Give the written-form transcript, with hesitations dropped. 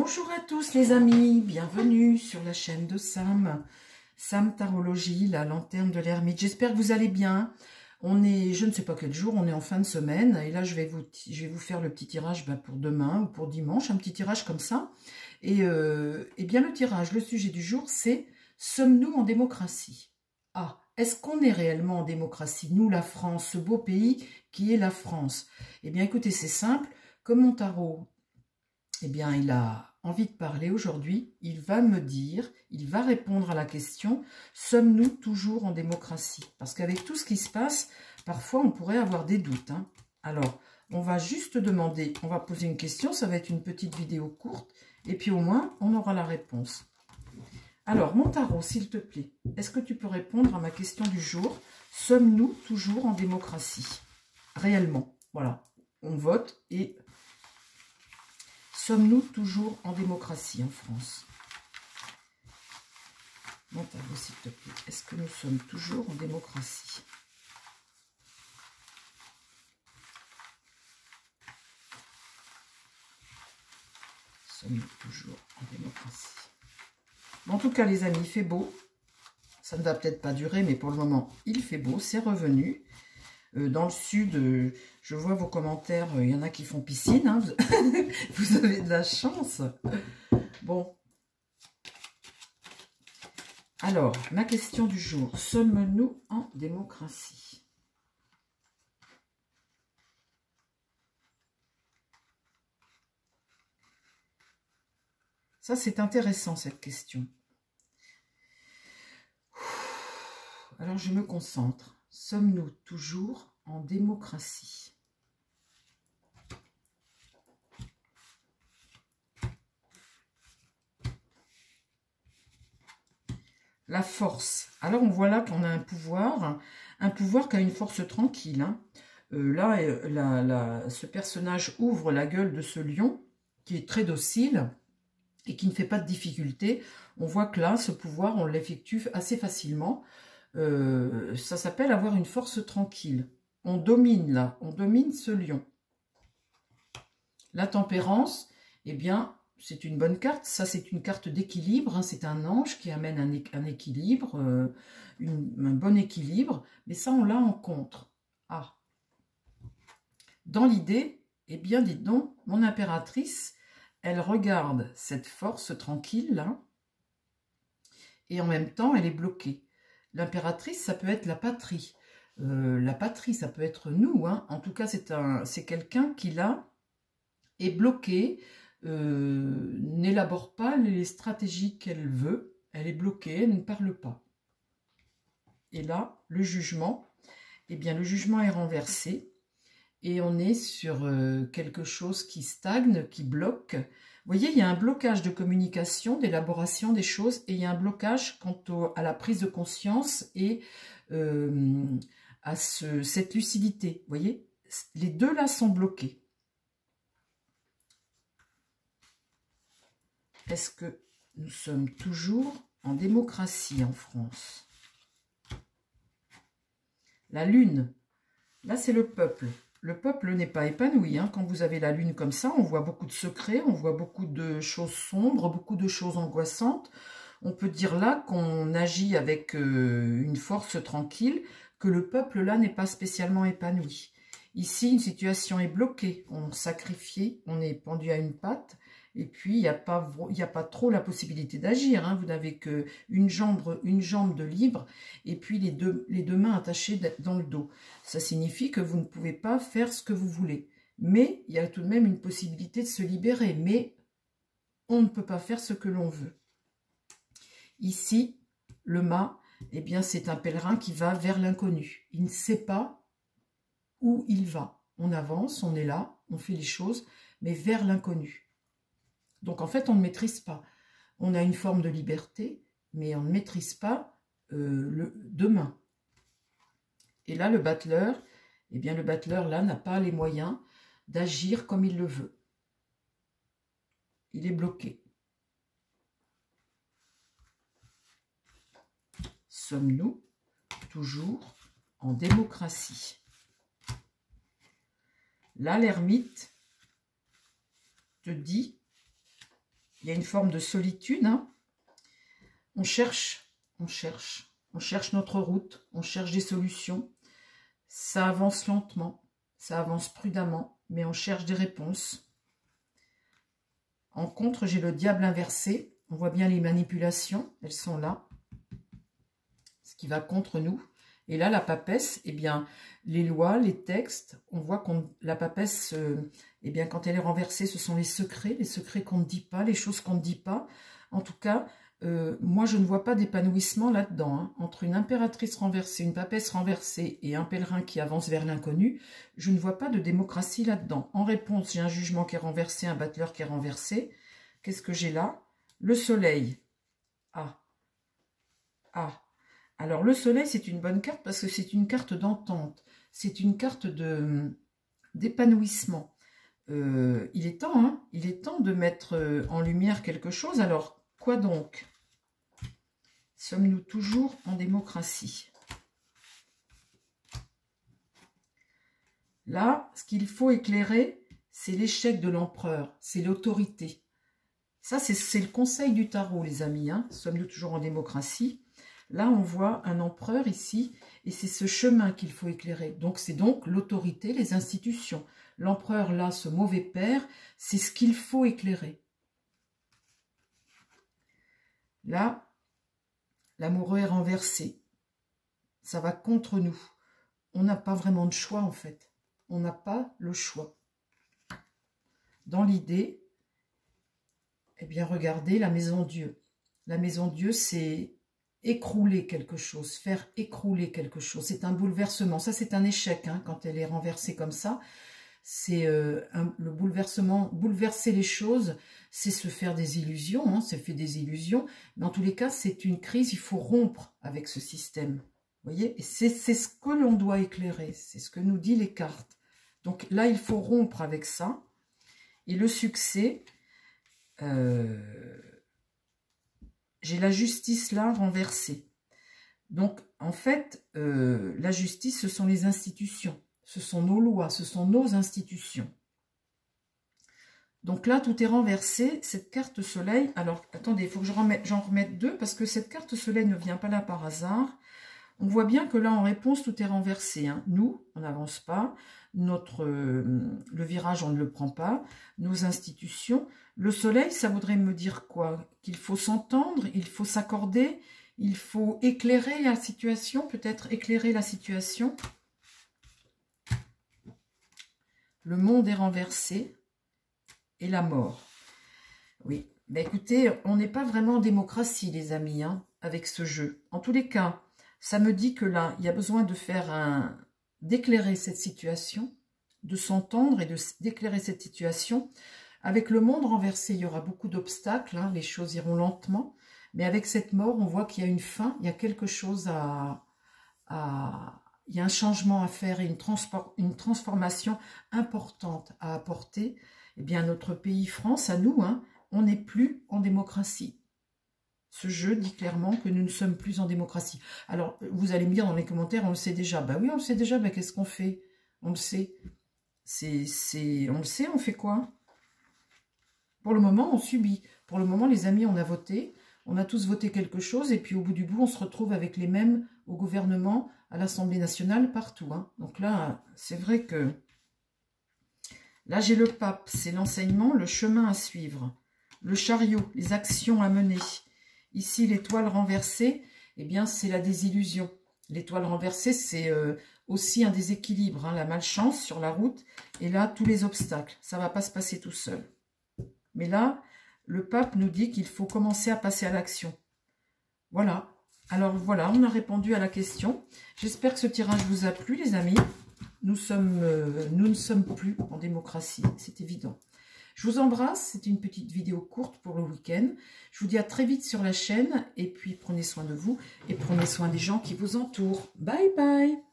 Bonjour à tous les amis, bienvenue sur la chaîne de Sam Tarologie, la lanterne de l'ermite. J'espère que vous allez bien. On est, je ne sais pas quel jour, on est en fin de semaine. Et là, je vais vous faire le petit tirage pour demain ou pour dimanche, un petit tirage comme ça. Et bien le tirage, le sujet du jour, c'est « Sommes-nous en démocratie ?» Ah, est-ce qu'on est réellement en démocratie? Nous, la France, ce beau pays qui est la France. Eh bien, écoutez, c'est simple. Comme mon tarot, eh bien, il a envie de parler aujourd'hui. Il va me dire, il va répondre à la question « Sommes-nous toujours en démocratie ?» Parce qu'avec tout ce qui se passe, parfois, on pourrait avoir des doutes. Hein. Alors, on va juste demander, on va poser une question. Ça va être une petite vidéo courte. Et puis, au moins, on aura la réponse. Alors, mon tarot, s'il te plaît, est-ce que tu peux répondre à ma question du jour? Sommes-nous toujours en démocratie? Réellement, voilà. On vote et... Sommes-nous toujours en démocratie en France? Mon tarot, s'il te plaît, est-ce que nous sommes toujours en démocratie? Sommes-nous toujours en démocratie? Bon, en tout cas, les amis, il fait beau. Ça ne va peut-être pas durer, mais pour le moment, il fait beau. C'est revenu. Dans le sud, je vois vos commentaires. Il y en a qui font piscine. Hein. Vous avez de la chance. Bon. Alors, ma question du jour. Sommes-nous en démocratie? Ça, c'est intéressant, cette question. Alors, je me concentre. Sommes-nous toujours en démocratie? La force. Alors, on voit là qu'on a un pouvoir qui a une force tranquille. Hein. Ce personnage ouvre la gueule de ce lion, qui est très docile et qui ne fait pas de difficulté. On voit que là, ce pouvoir, on l'effectue assez facilement. Ça s'appelle avoir une force tranquille. On domine là, on domine ce lion. La tempérance, eh bien, c'est une bonne carte. Ça, c'est une carte d'équilibre. Hein. C'est un ange qui amène un équilibre, un bon équilibre. Mais ça, on l'a en contre. Ah. Dans l'idée, eh bien, dites donc, mon impératrice, elle regarde cette force tranquille là, et en même temps, elle est bloquée. L'impératrice, ça peut être la patrie. La patrie, ça peut être nous. Hein. En tout cas, c'est quelqu'un qui, là, est bloqué, n'élabore pas les stratégies qu'elle veut. Elle est bloquée, elle ne parle pas. Et là, le jugement, eh bien, le jugement est renversé. Et on est sur quelque chose qui stagne, qui bloque. Vous voyez, il y a un blocage de communication, d'élaboration des choses, et il y a un blocage quant à la prise de conscience et à cette lucidité. Vous voyez, les deux là sont bloqués. Est-ce que nous sommes toujours en démocratie en France? La lune, là c'est le peuple. Le peuple n'est pas épanoui. Hein. Quand vous avez la lune comme ça, on voit beaucoup de secrets, on voit beaucoup de choses sombres, beaucoup de choses angoissantes. On peut dire là qu'on agit avec une force tranquille, que le peuple là n'est pas spécialement épanoui. Ici, une situation est bloquée. On sacrifie, on est pendu à une patte. Et puis, il n'y a pas trop la possibilité d'agir. Hein. Vous n'avez qu'une jambe de libre et puis les deux mains attachées dans le dos. Ça signifie que vous ne pouvez pas faire ce que vous voulez. Mais il y a tout de même une possibilité de se libérer. Mais on ne peut pas faire ce que l'on veut. Ici, le mât, eh bien, c'est un pèlerin qui va vers l'inconnu. Il ne sait pas où il va. On avance, on est là, on fait les choses, mais vers l'inconnu. Donc, en fait, on ne maîtrise pas. On a une forme de liberté, mais on ne maîtrise pas le demain. Et là, le battleur, eh bien, le battleur, là, n'a pas les moyens d'agir comme il le veut. Il est bloqué. Sommes-nous toujours en démocratie? Là, l'ermite te dit il y a une forme de solitude. Hein. On cherche notre route, on cherche des solutions. Ça avance lentement, ça avance prudemment, mais on cherche des réponses. En contre, j'ai le diable inversé. On voit bien les manipulations, elles sont là. Ce qui va contre nous. Et là, la papesse, eh bien, les lois, les textes, on voit que la papesse, eh bien, quand elle est renversée, ce sont les secrets qu'on ne dit pas, les choses qu'on ne dit pas. En tout cas, moi, je ne vois pas d'épanouissement là-dedans. Hein. Entre une impératrice renversée, une papesse renversée et un pèlerin qui avance vers l'inconnu, je ne vois pas de démocratie là-dedans. En réponse, j'ai un jugement qui est renversé, un battleur qui est renversé. Qu'est-ce que j'ai là? Le soleil. Ah. Ah. Alors, le soleil, c'est une bonne carte parce que c'est une carte d'entente. C'est une carte d'épanouissement. Il est temps, hein, il est temps de mettre en lumière quelque chose. Alors, quoi donc? Sommes-nous toujours en démocratie? Là, ce qu'il faut éclairer, c'est l'échec de l'empereur, c'est l'autorité. Ça, c'est le conseil du tarot, les amis. Hein. Sommes-nous toujours en démocratie? Là, on voit un empereur ici, et c'est ce chemin qu'il faut éclairer. Donc, c'est donc l'autorité, les institutions. L'empereur, là, ce mauvais père, c'est ce qu'il faut éclairer. Là, l'amoureux est renversé. Ça va contre nous. On n'a pas vraiment de choix, en fait. On n'a pas le choix. Dans l'idée, eh bien, regardez la maison Dieu. La maison Dieu, c'est écrouler quelque chose, faire écrouler quelque chose. C'est un bouleversement. Ça, c'est un échec, hein, quand elle est renversée comme ça. C'est le bouleversement, bouleverser les choses, c'est se faire des illusions, hein, se fait des illusions. Mais en tous les cas, c'est une crise, il faut rompre avec ce système. Vous voyez? Et c'est ce que l'on doit éclairer, c'est ce que nous disent les cartes. Donc là, il faut rompre avec ça. Et le succès... j'ai la justice là renversée. Donc, en fait, la justice, ce sont les institutions. Ce sont nos lois, ce sont nos institutions. Donc là, tout est renversé. Cette carte soleil, alors, attendez, il faut que j'en remette deux, parce que cette carte soleil ne vient pas là par hasard. On voit bien que là, en réponse, tout est renversé. Hein. Nous, on n'avance pas. Le virage, on ne le prend pas. Nos institutions. Le soleil, ça voudrait me dire quoi? Qu'il faut s'entendre, il faut s'accorder, il faut éclairer la situation, peut-être éclairer la situation. Le monde est renversé et la mort. Oui, mais écoutez, on n'est pas vraiment en démocratie, les amis, hein, avec ce jeu. En tous les cas, ça me dit que là, il y a besoin de faire d'éclairer cette situation, de s'entendre et d'éclairer cette situation. Avec le monde renversé, il y aura beaucoup d'obstacles, hein, les choses iront lentement. Mais avec cette mort, on voit qu'il y a une fin, il y a quelque chose il y a un changement à faire et une transformation importante à apporter. Eh bien, notre pays France, à nous, hein, on n'est plus en démocratie. Ce jeu dit clairement que nous ne sommes plus en démocratie. Alors, vous allez me dire dans les commentaires, on le sait déjà. Ben oui, on le sait déjà, ben qu'est-ce qu'on fait? On le sait. On le sait, on fait quoi? Pour le moment, on subit. Pour le moment, les amis, on a voté. On a tous voté quelque chose. Et puis, au bout du bout, on se retrouve avec les mêmes au gouvernement, à l'Assemblée nationale, partout. Hein. Donc là, c'est vrai que... Là, j'ai le pape. C'est l'enseignement, le chemin à suivre. Le chariot, les actions à mener. Ici, l'étoile renversée, eh bien, c'est la désillusion. L'étoile renversée, c'est aussi un déséquilibre. Hein, la malchance sur la route. Et là, tous les obstacles. Ça ne va pas se passer tout seul. Mais là, le pape nous dit qu'il faut commencer à passer à l'action. Voilà. Alors voilà, on a répondu à la question. J'espère que ce tirage vous a plu, les amis. Nous ne sommes plus en démocratie, c'est évident. Je vous embrasse. C'était une petite vidéo courte pour le week-end. Je vous dis à très vite sur la chaîne. Et puis, prenez soin de vous et prenez soin des gens qui vous entourent. Bye bye.